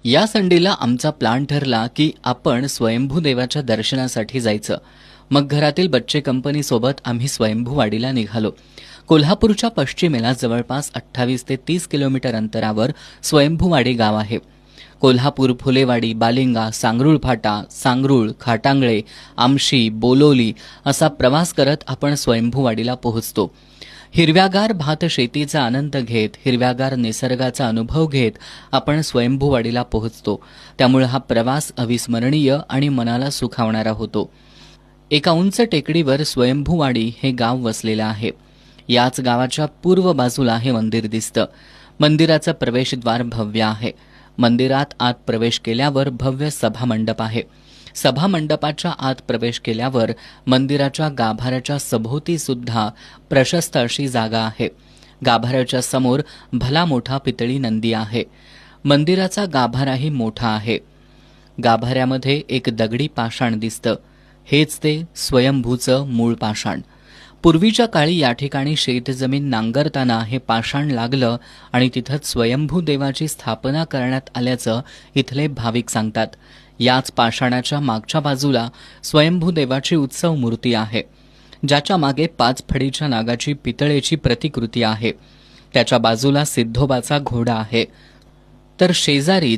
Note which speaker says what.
Speaker 1: या संडेला आमचा प्लान ठरला की आपण स्वयंभू देवाच्या दर्शनासाठी जायचं. मग घरातील बच्चे कंपनीसोबत आम्ही स्वयंभूवाडीला निघालो. कोल्हापूरच्या पश्चिमेला जवळपास 28 ते 30 किलोमीटर अंतरावर स्वयंभूवाडी गाव आहे. कोल्हापूर, फुलेवाडी, बालिंगा, सांगरुळ फाटा, सांगरुळ, खाटांगळे, आमशी, बोलोली असा प्रवास करत आपण स्वयंभूवाडीला पोहोचतो. हिरव्यागार भात शेतीचा आनंद घेत, हिरव्यागार निसर्गाचा अनुभव घेत आपण स्वयंभूवाडीला पोहोचतो. त्यामुळे हा प्रवास अविस्मरणीय आणि मनाला सुखावणारा होतो. एका उंच टेकडीवर स्वयंभूवाडी हे गाव वसलेलं आहे. याच गावाच्या पूर्व बाजूला हे मंदिर दिसतं. मंदिराचं प्रवेशद्वार भव्य आहे. मंदिरात आत प्रवेश केल्यावर भव्य सभामंडप आहे. सभामंडपाच्या आत प्रवेश केल्यावर मंदिराच्या गाभाऱ्याच्या सभोवती सुद्धा प्रशस्त अशी जागा आहे. गाभाऱ्याच्या समोर भला मोठा पितळी नंदी आहे. मंदिराचा गाभाराही मोठा आहे. गाभाऱ्यामध्ये एक दगडी पाषाण दिसतं. हेच ते स्वयंभूचं मूळ पाषाण. पूर्वीच्या काळी या ठिकाणी शेतजमीन नांगरताना हे पाषाण लागलं आणि तिथंच स्वयंभू देवाची स्थापना करण्यात आल्याचं इथले भाविक सांगतात. याच पाषाणाच्या मागच्या बाजूला स्वयंभू देवाची उत्सव मूर्ती आहे, ज्याच्या मागे 5 फडीच्या नागाची पितळेची प्रतिकृती आहे. त्याच्या बाजूला सिद्धोबाचा घोडा आहे. तर शेजारी